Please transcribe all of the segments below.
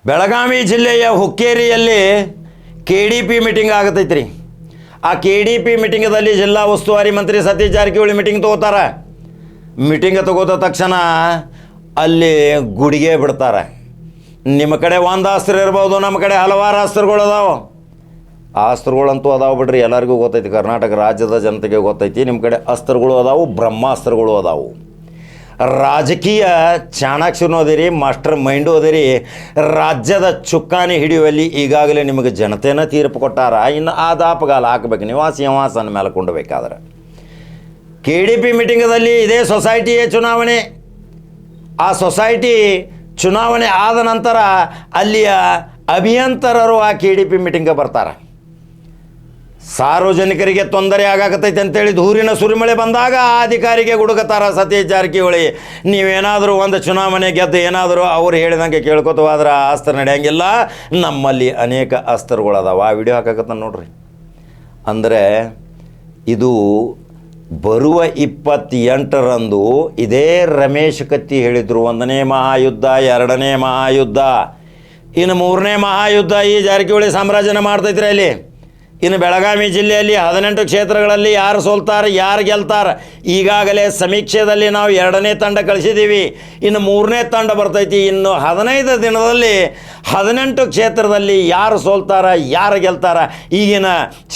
ಬೆಳಗಾವಿ ಜಿಲ್ಲೆಯ ಹುಕ್ಕೇರಿಯಲ್ಲಿ KDP meeting ಆಗತೈತ್ರಿ. ಆ KDP ಮೀಟಿಂಗದಲ್ಲಿ ಜಿಲ್ಲಾ ಉಸ್ತುವಾರಿ ಮಂತ್ರಿ ಸತೀಶ್ ಜಾರಕಿಹೊಳಿ ಮೀಟಿಂಗ್ ತಗೋತಾರೆ. ಮೀಟಿಂಗ್ ತಗೋದ ತಕ್ಷಣ ಅಲ್ಲಿ ಗುಡಿಗೆ ಬಿಡ್ತಾರೆ. ನಿಮ್ಮ ಕಡೆ ಒಂದು ಅಸ್ತ್ರ ಇರ್ಬೋದು, ನಮ್ಮ ಕಡೆ ಹಲವಾರು ಅಸ್ತ್ರಗಳು ಅದಾವೆ. ಆ ಅಸ್ತ್ರಗಳಂತೂ ಅದಾವೆ ಬಿಡ್ರಿ, ಎಲ್ಲರಿಗೂ ಗೊತ್ತೈತಿ, ಕರ್ನಾಟಕ ರಾಜ್ಯದ ಜನತೆಗೆ ಗೊತ್ತೈತಿ. ನಿಮ್ಮ ಕಡೆ ಅಸ್ತ್ರಗಳು ಅದಾವು, ಬ್ರಹ್ಮಾಸ್ತ್ರಗಳು ಅದಾವು. ರಾಜಕೀಯ ಚಾಣಾಕ್ಷನೂ ಅದಿರಿ, ಮಾಸ್ಟರ್ ಮೈಂಡು ಅದಿರಿ. ರಾಜ್ಯದ ಚುಕ್ಕಾಣಿ ಹಿಡಿಯುವಲ್ಲಿ ಈಗಾಗಲೇ ನಿಮಗೆ ಜನತೆನ ತೀರ್ಪು ಕೊಟ್ಟಾರ. ಇನ್ನು ಆದಾಪಗಾಲ ಹಾಕಬೇಕು ನೀವು ಆ ಸಿಂಹಾಸನ ಮೇಲೆ ಕೊಂಡಬೇಕಾದ್ರೆ. KDP ಮೀಟಿಂಗದಲ್ಲಿ ಇದೇ ಸೊಸೈಟಿಯ ಚುನಾವಣೆ. ಆ ಸೊಸೈಟಿ ಚುನಾವಣೆ ಆದ ನಂತರ ಅಲ್ಲಿಯ ಅಭಿಯಂತರರು ಆ KDP ಮೀಟಿಂಗ್ಗೆ ಬರ್ತಾರೆ. ಸಾರ್ವಜನಿಕರಿಗೆ ತೊಂದರೆ ಆಗಾಕತ್ತೈತೆ ಅಂತೇಳಿ ದೂರಿನ ಸುರಿಮಳೆ ಬಂದಾಗ ಆ ಅಧಿಕಾರಿಗೆ ಗುಡುಗತಾರ ಸತೀಶ್ ಜಾರಕಿಹೊಳಿ. ನೀವೇನಾದರೂ ಒಂದು ಚುನಾವಣೆ ಗೆದ್ದು ಏನಾದರೂ ಅವ್ರು ಹೇಳಿದಂಗೆ ಕೇಳ್ಕೊತ ಹೋದ್ರೆ ಆ ಅಸ್ತ್ರ ನಡೆಯಂಗಿಲ್ಲ, ನಮ್ಮಲ್ಲಿ ಅನೇಕ ಅಸ್ತ್ರಗಳದಾವ. ಆ ವಿಡಿಯೋ ಹಾಕಕತ್ತ ನೋಡ್ರಿ. ಅಂದರೆ ಇದು ಬರುವ 28ರಂದು ಇದೇ ರಮೇಶ್ ಕತ್ತಿ ಹೇಳಿದರು, 1ನೇ ಮಹಾಯುದ್ಧ, 2ನೇ ಮಹಾಯುದ್ಧ, ಇನ್ನು 3ನೇ ಮಹಾಯುದ್ಧ ಈ ಜಾರಕಿಹೊಳಿ ಸಾಮ್ರಾಜ್ಯನ ಮಾಡ್ತೈತ್ರಿ ಅಲ್ಲಿ. ಇನ್ನು ಬೆಳಗಾವಿ ಜಿಲ್ಲೆಯಲ್ಲಿ 18 ಕ್ಷೇತ್ರಗಳಲ್ಲಿ ಯಾರು ಸೋಲ್ತಾರೆ, ಯಾರು ಗೆಲ್ತಾರೆ. ಈಗಾಗಲೇ ಸಮೀಕ್ಷೆಯಲ್ಲಿ ನಾವು 2ನೇ ತಂಡ ಕಳಿಸಿದ್ದೀವಿ, ಇನ್ನು 3ನೇ ತಂಡ ಬರ್ತೈತಿ. ಇನ್ನು 15 ದಿನದಲ್ಲಿ 18 ಕ್ಷೇತ್ರದಲ್ಲಿ ಯಾರು ಸೋಲ್ತಾರ, ಯಾರು ಗೆಲ್ತಾರ. ಈಗಿನ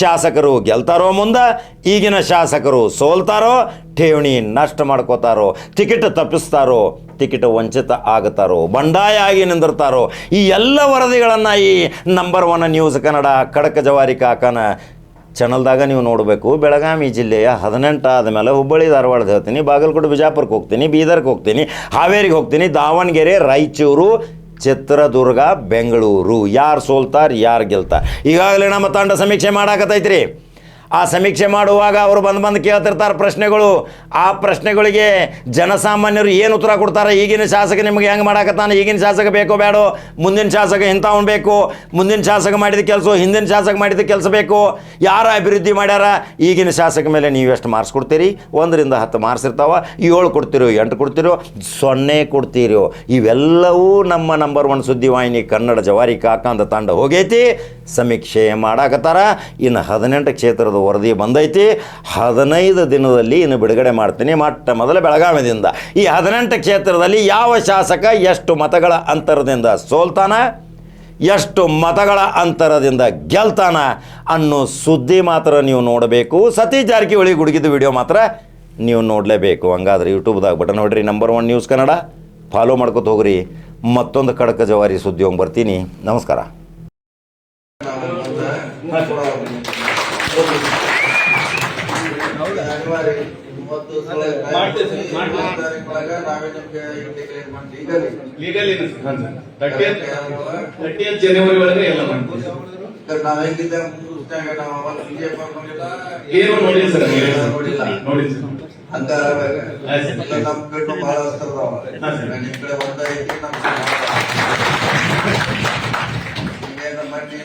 ಶಾಸಕರು ಗೆಲ್ತಾರೋ ಮುಂದೆ, ಈಗಿನ ಶಾಸಕರು ಸೋಲ್ತಾರೋ, ಠೇವಣಿ ನಷ್ಟ ಮಾಡ್ಕೋತಾರೋ, ಟಿಕೆಟ್ ತಪ್ಪಿಸ್ತಾರೋ, ಟಿಕೆಟ್ ವಂಚಿತ ಆಗುತ್ತಾರೋ, ಬಂಡಾಯ ಆಗಿ ನಿಂದಿರ್ತಾರೋ. ಈ ಎಲ್ಲ ವರದಿಗಳನ್ನು ಈ ನಂಬರ್ 1 ನ್ಯೂಸ್ ಕನ್ನಡ ಖಡಕ ಜವಾರಿ ಕಾಕನ ಚಾನಲ್ದಾಗ ನೀವು ನೋಡಬೇಕು. ಬೆಳಗಾವಿ ಜಿಲ್ಲೆಯ 18 ಆದಮೇಲೆ ಹುಬ್ಬಳ್ಳಿ ಧಾರವಾಡದ ಹೇಳ್ತೀನಿ, ಬಾಗಲಕೋಟೆ ಬಿಜಾಪುರಕ್ಕೆ ಹೋಗ್ತೀನಿ, ಬೀದರ್ಗೆ ಹೋಗ್ತೀನಿ, ಹಾವೇರಿಗೆ ಹೋಗ್ತೀನಿ, ದಾವಣಗೆರೆ, ರಾಯಚೂರು, ಚಿತ್ರದುರ್ಗ, ಬೆಂಗಳೂರು. ಯಾರು ಸೋಲ್ತಾರೆ, ಯಾರು ಗೆಲ್ತಾರೆ. ಈಗಾಗಲೇ ನಮ್ಮ ತಂಡ ಸಮೀಕ್ಷೆ ಮಾಡಾಕತ್ತೈತ್ರಿ. ಆ ಸಮೀಕ್ಷೆ ಮಾಡುವಾಗ ಅವರು ಬಂದು ಕೇಳ್ತಿರ್ತಾರೆ ಪ್ರಶ್ನೆಗಳು. ಆ ಪ್ರಶ್ನೆಗಳಿಗೆ ಜನಸಾಮಾನ್ಯರು ಏನು ಉತ್ತರ ಕೊಡ್ತಾರೆ. ಈಗಿನ ಶಾಸಕ ನಿಮಗೆ ಹೆಂಗೆ ಮಾಡಾಕತ್ತಾನೆ, ಈಗಿನ ಶಾಸಕ ಬೇಕೋ ಬೇಡೋ, ಮುಂದಿನ ಶಾಸಕ ಇಂಥವನು ಬೇಕು, ಮುಂದಿನ ಶಾಸಕ ಮಾಡಿದ ಕೆಲಸ ಹಿಂದಿನ ಶಾಸಕ ಮಾಡಿದ ಕೆಲಸ ಬೇಕು, ಯಾರು ಅಭಿವೃದ್ಧಿ ಮಾಡ್ಯಾರ. ಈಗಿನ ಶಾಸಕ ಮೇಲೆ ನೀವು ಎಷ್ಟು ಮಾರ್ಕ್ಸ್ ಕೊಡ್ತೀರಿ? 1 ರಿಂದ 10 ಮಾರ್ಕ್ಸ್ ಇರ್ತಾವೆ. 7 ಕೊಡ್ತಿರೋ, 8 ಕೊಡ್ತಿರೋ, 0 ಕೊಡ್ತೀರೋ. ಇವೆಲ್ಲವೂ ನಮ್ಮ ನಂಬರ್ 1 ಸುದ್ದಿವಾಹಿನಿ ಕನ್ನಡ ಜವಾರಿ ಕಾಕ ಅಂತ ತಂಡ ಹೋಗೈತಿ, ಸಮೀಕ್ಷೆ ಮಾಡಾಕತ್ತಾರ. ಇನ್ನು 18 ಕ್ಷೇತ್ರದ ವರದಿ ಬಂದೈತಿ. 15 ದಿನದಲ್ಲಿ ಇನ್ನು ಬಿಡುಗಡೆ ಮಾಡ್ತೀನಿ. ಮೊದಲ ಬೆಳಗಾವಿಯಿಂದ ಈ 18 ಕ್ಷೇತ್ರದಲ್ಲಿ ಯಾವ ಶಾಸಕ ಎಷ್ಟು ಮತಗಳ ಅಂತರದಿಂದ ಸೋಲ್ತಾನ, ಎಷ್ಟು ಮತಗಳ ಅಂತರದಿಂದ ಗೆಲ್ತಾನ ಅನ್ನೋ ಸುದ್ದಿ ಮಾತ್ರ ನೀವು ನೋಡಬೇಕು. ಸತೀಶ್ ಜಾರಕಿಹೊಳಿ ಗುಡುಗಿದ ವಿಡಿಯೋ ಮಾತ್ರ ನೀವು ನೋಡಲೇಬೇಕು. ಹಂಗಾದ್ರೆ ಯೂಟ್ಯೂಬ್ದಾಗ ಬಟನ್ ನೋಡ್ರಿ, ನಂಬರ್ 1 ನ್ಯೂಸ್ ಕನ್ನಡ ಫಾಲೋ ಮಾಡ್ಕೊತ ಹೋಗ್ರಿ. ಮತ್ತೊಂದು ಖಡಕ ಜವಾರಿ ಸುದ್ದಿ ಹೋಗಿ ಬರ್ತೀನಿ. ನಮಸ್ಕಾರ. ಜನವರಿ ಒಳಗೆ ಎಲ್ಲ ನಾವ್ ಹೇಗಿದ್ದ ಏನು ನೋಡಿಲ್ಲ ಸರ್, ನೋಡಿ ಅಂತ ನಮ್ ಕಡೆ ಬಹಳ ನಿಮ್ ಕಡೆ ಒಂದ ಐತಿ.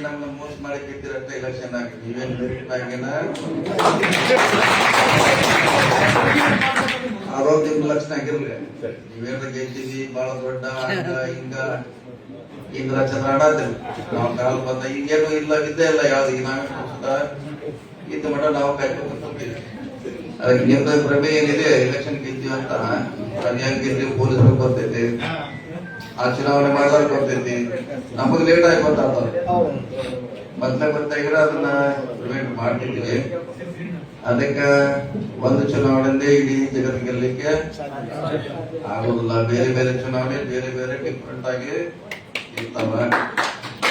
ನಮ್ನ ಮೋಸ ಮಾಡಿ ಗೆದ್ದಿರತ್ತ ಎಲೆಕ್ಷನ್ ಆಗಿ ನೀವೇನ್ ಮೆರಿಟ್ ಆಗಿನ ಆರೋಗ್ಯ ಲಕ್ಷಣ ಆಗಿರ್ಲಿ. ನೀವೇನ ಗೆದ್ದಿವಿ ಬಹಳ ದೊಡ್ಡ ಹಂಗ ಹಿಂಗ ಇಂದ್ರ ಚಂದ್ರ ಆಡಾತಿಲ್ಲ. ನಾವು ಕಾಲ ಬಂದ ಈಗೇನು ಇಲ್ಲ, ಇದ್ದೇ ಇಲ್ಲ. ಯಾವ್ದು ಈಗ ನಾವೇ ಇದ್ದ ಮಠ ನಾವು ಕಾಯ್ಕೊಂಡ್ಬರ್ತೀವಿ. ಅದಕ್ಕೆ ನಿಮ್ದ ಪ್ರಮೆ ಏನಿದೆ, ಎಲೆಕ್ಷನ್ ಗೆದ್ದಿವಿ ಅಂತ ಹೆಂಗ್ ಗೆದ್ದಿವಿ ಪೊಲೀಸರು ಬರ್ತೈತಿ, ಆ ಚುನಾವಣೆ ಮಾಡಿದಾಗ ಬರ್ತೈತಿ. ನಮಗ್ ಲೇಟ್ ಆಗಿ ಗೊತ್ತಾಗ್ತದೆ. ಮೊದ್ಲೇ ಗೊತ್ತಾಗಿರ ಅದನ್ನ ಪ್ರಿವೆಂಟ್ ಮಾಡ್ತಿದ್ವಿ. ಅದಕ್ಕೆ ಒಂದು ಚುನಾವಣೆಯಿಂದ ಇಡೀ ಜಗತ್ತು ಗೆಲ್ಲಲಿಕ್ಕೆ ಆಗುದಿಲ್ಲ. ಬೇರೆ ಬೇರೆ ಚುನಾವಣೆ ಬೇರೆ ಬೇರೆ ಡಿಫ್ರೆಂಟ್ ಆಗಿ ಇರ್ತಾವ.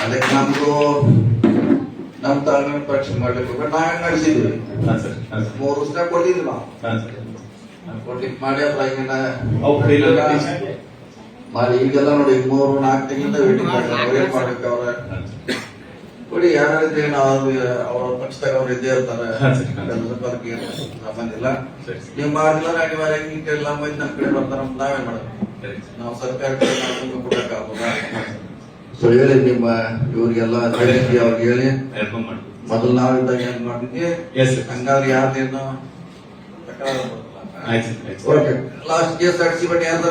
ಅದಕ್ಕೆ ನಮ್ದು ನಮ್ ತಾಳ್ಮೆ ಪರೀಕ್ಷೆ ಮಾಡ್ಲಿಕ್ಕೆ ನಾವೇ ನಡೆಸಿದ್ವಿ. 3 ವರ್ಷ ಕೊಟ್ಟಿದ್ವಿ ನಾವು ಕೊಡ್ಲಿಕ್ಕೆ ಮಾಡಿ. ಮಾಡಿ ಈಗೆಲ್ಲ ನೋಡಿ 3-4 ತಿಂಗಳಿಂದ ವೇಟಿಂಗ್ ವೇಟ್ ಮಾಡ್ಬೇಕು. ಅವ್ರ ನೋಡಿ ಯಾರಿದ್ರೆ ನಾವು ಅವ್ರ ಪಕ್ಷದಾಗ ಅವ್ರು ಇದ್ದೇ ಇರ್ತಾರೆ. ಸಂಬಂಧಿಲ್ಲ ನೀವು ಮಾಡಿಲ್ಲ ಅನಿವಾರ್ಯ ಎಲ್ಲ ಮಂದಿ ನಮ್ ಕಡೆ ಬರ್ತಾರ. ನಾವೇನ್ ಮಾಡೋದು, ನಾವು ಸರ್ಕಾರ ಕೊಡಕ್ ಆಗೋದ. ಸೊ ಹೇಳಿ ನಿಮ್ಮ ಇವ್ರಿಗೆಲ್ಲ ಅವ್ರಿಗೆ ಹೇಳಿ. ಮೊದಲು ನಾವಿದ್ದಾಗ ಏನ್ ಮಾಡಿದ್ವಿ, ಹಂಗಾದ್ರೆ ಯಾರ್ದೇನು ಲಾಸ್ಟ್ KSRTC ಬಟ್ ಯಾರ್ದಾರ